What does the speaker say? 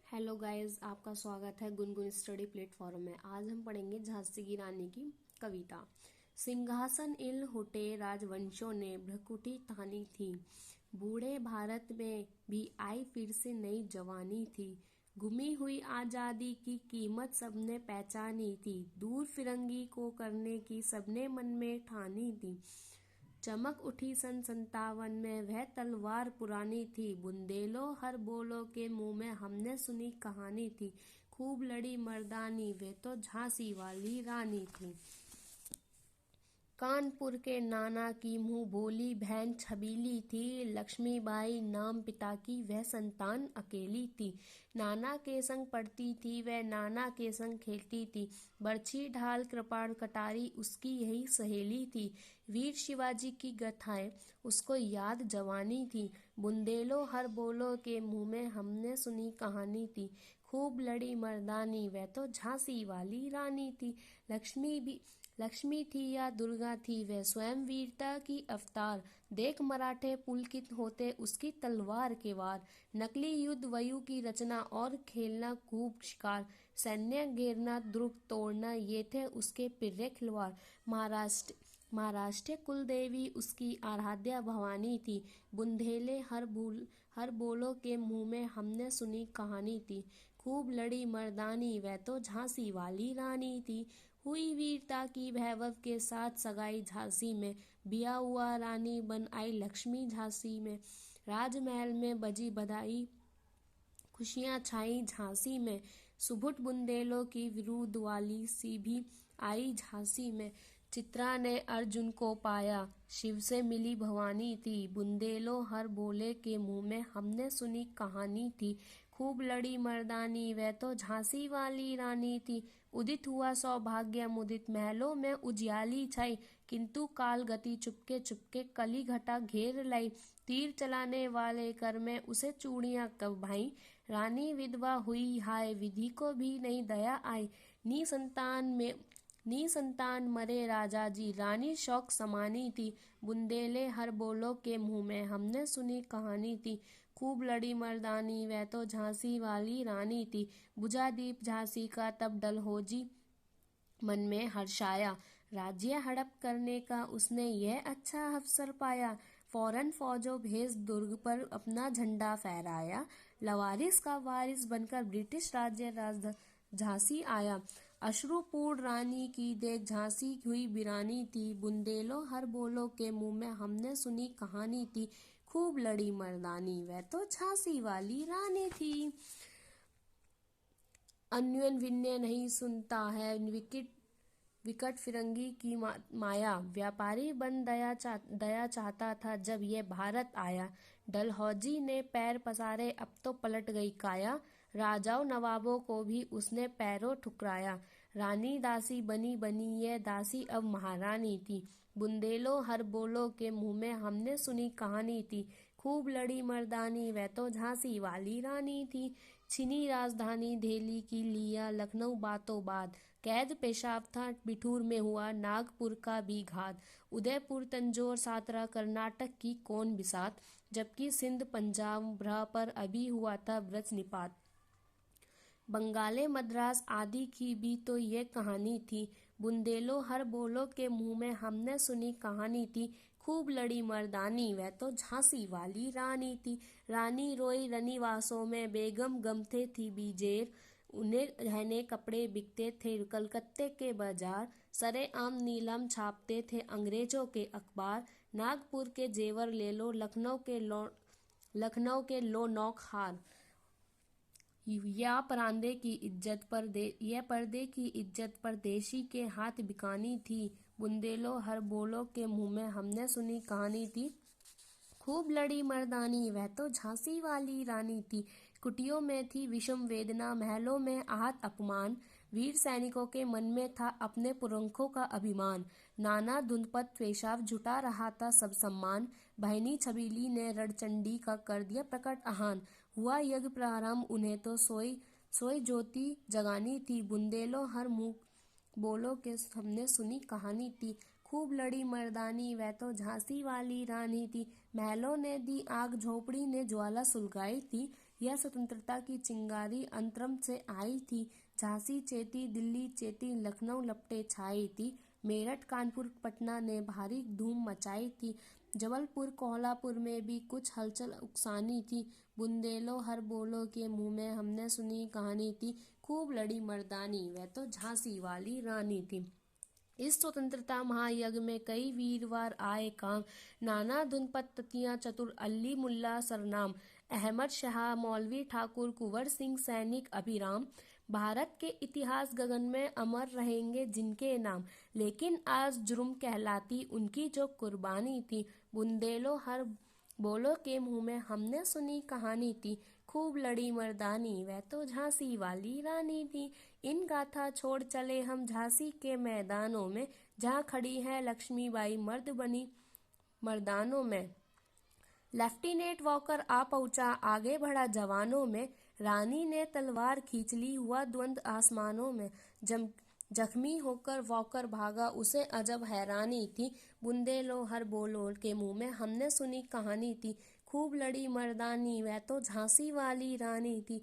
Hello guys, आपका स्वागत है गुनगुन स्टडी प्लेटफॉर्म में। आज हम पढ़ेंगे झांसी की रानी की कविता। सिंहासन इल हुटे राजवंशों ने भ्रकुटी ठानी थी। बूढ़े भारत में भी आई फिर से नई जवानी थी। गुमी हुई आजादी की कीमत सबने पहचानी थी। दूर फिरंगी को करने की सबने मन में ठानी थी। चमक उठी सन 57 में वह तलवार पुरानी थी। बुंदेलो हर बोलो के मुंह में हमने सुनी कहानी थी। खूब लड़ी मर्दानी वे तो झांसी वाली रानी थी। कानपुर के नाना की मुंह बोली बहन छबीली थी। लक्ष्मीबाई नाम पिता की वह संतान अकेली थी। नाना के संग पढ़ती थी वह, नाना के संग खेलती थी। बर्छी ढाल कृपाण कटारी उसकी यही सहेली थी। वीर शिवाजी की गाथाएं उसको याद जवानी थी। बुंदेलो हर बोलो के मुंह में हमने सुनी कहानी थी। खूब लड़ी मर्दानी वह तो झांसी वाली रानी थी। लक्ष्मी थी या दुर्गा थी वह स्वयं वीरता की अवतार। देख मराठे पुलकित होते उसकी तलवार के वार। नकली युद्ध वयु की रचना और खेलना खूब शिकार। सैन्य घेरना दुर्ग तोड़ना ये थे उसके पिर्रे खिलवाड़। महाराष्ट्र कुलदेवी उसकी आराध्या भवानी थी। बुंदेले हर बोलो के मुंह में हमने सुनी कहानी थी। खूब लड़ी मर्दानी वह तो झांसी वाली रानी थी। हुई वीरता की वैभव के साथ सगाई झांसी में। बिया हुआ रानी बन आई लक्ष्मी झांसी में। राजमहल में बजी बधाई खुशियां छाई झांसी में। सुबुठ बुंदेलों की विरुद्ध वाली सी भी आई झांसी में। चित्रा ने अर्जुन को पाया शिव से मिली भवानी थी। बुंदेलो हर बोले के मुंह में हमने सुनी कहानी थी। खूब लड़ी मर्दानी वह तो झांसी वाली रानी थी। उदित हुआ सौभाग्य मुदित महलों में उजियाली छाई। किंतु काल गति चुपके चुपके कली घटा घेर लाई। तीर चलाने वाले कर में उसे चूड़ियां कब भाई। रानी विधवा हुई हाय विधि को भी नहीं दया आई। नी संतान मरे राजा जी रानी शौक समानी थी। बुंदेले हर बोलो के मुंह में हमने सुनी कहानी थी। खूब लड़ी मर्दानी वह तो झांसी वाली रानी थी। बुझा दीप झांसी का तब डलहौजी मन में हर्षाया। राज्य हड़प करने का उसने यह अच्छा अवसर पाया। फौरन फौजों भेज दुर्ग पर अपना झंडा फहराया। लवारिस का वारिस बनकर ब्रिटिश राज्य झांसी आया। अश्रुपूर्ण रानी की देख झांसी हुई वीरानी थी। बुंदेलो हर बोलो के मुंह में हमने सुनी कहानी थी। खूब लड़ी मर्दानी वह तो झांसी वाली रानी थी। अन्यन विनय नहीं सुनता है विकट फिरंगी की माया। व्यापारी बन दया चाहता था जब ये भारत आया। डलहौजी ने पैर पसारे अब तो पलट गई काया। राजाओं नवाबों को भी उसने पैरों ठुकराया। रानी दासी बनी बनी ये दासी अब महारानी थी। बुंदेलो हर बोलो के मुंह में हमने सुनी कहानी थी। खूब लड़ी मर्दानी वह तो झांसी वाली रानी थी। छिनी राजधानी दिल्ली की लिया लखनऊ बातों बाद। कैद पेशाब था बिठूर में हुआ नागपुर का भी घात। उदयपुर तंजौर सातरा कर्नाटक की कौन बिसात। जबकि सिंध पंजाब भ्रा पर अभी हुआ था ब्रज निपात। बंगाले मद्रास आदि की भी तो ये कहानी थी। बुंदेलो हर बोलो के मुंह में हमने सुनी कहानी थी। खूब लड़ी मर्दानी वह तो झांसी वाली रानी थी। रानी रोई रनिवासों में बेगम गमते थी बीजेर। उन्हें रहने कपड़े बिकते थे कलकत्ते के बाजार। सरे आम नीलम छापते थे अंग्रेजों के अखबार। नागपुर के जेवर ले लो लखनऊ के लो नौक हार। यह पर्दे की इज्जत परदेशी के हाथ बिकानी थी। बुंदेलो हर बोलो के मुंह में हमने सुनी कहानी थी। खूब लड़ी मर्दानी वह तो झांसी वाली रानी थी। कुटियों में थी विषम वेदना महलों में आहत अपमान। वीर सैनिकों के मन में था अपने पुरखों का अभिमान। नाना धुंधपत पेशाब जुटा रहा था सब सम्मान। बहनी छबीली ने रणचंडी का कर दिया प्रकट आह्वान। हुआ यज्ञ प्रारंभ उन्हें तो सोई ज्योति जगानी थी। बुंदेलो हर मुंह बोलो के हमने सुनी कहानी थी। खूब लड़ी मर्दानी वह तो झांसी वाली रानी थी। महलों ने दी आग झोपड़ी ने ज्वाला सुलगाई थी। यह स्वतंत्रता की चिंगारी अंतरम से आई थी। झांसी चेती, दिल्ली चेती, लखनऊ लपटे छाई थी। मेरठ, कानपुर, पटना ने भारी धूम मचाई थी। जबलपुर, कोल्हापुर में भी कुछ हलचल उकसानी थी। बुंदेलो हर बोलो के मुंह में हमने सुनी कहानी थी। खूब लड़ी मर्दानी, वह तो झांसी वाली रानी थी। इस स्वतंत्रता महायज्ञ में कई वीरवार आए काम। नाना धुनपत ततिया चतुर, अली मुल्ला सरनाम, अहमद शाह मौलवी ठाकुर, कुंवर सिंह सैनिक अभिराम। भारत के इतिहास गगन में अमर रहेंगे जिनके नाम, लेकिन आज जुर्म कहलाती उनकी जो कुर्बानी थी। बुंदेलो हर बोलो के मुंह में हमने सुनी कहानी थी। खूब लड़ी मर्दानी, वह तो झांसी वाली रानी थी। इन गाथा छोड़ चले हम झांसी के मैदानों में, जहाँ खड़ी है लक्ष्मीबाई मर्द बनी मर्दानों में। लेफ्टिनेंट वॉकर आ पहुंचा, आगे बढ़ा जवानों में। रानी ने तलवार खींच ली, हुआ द्वंद आसमानों में। जख्मी होकर वॉकर भागा, उसे अजब हैरानी थी। बुंदेलो हर बोलो के मुंह में हमने सुनी कहानी थी। खूब लड़ी मर्दानी, वह तो झांसी वाली रानी थी।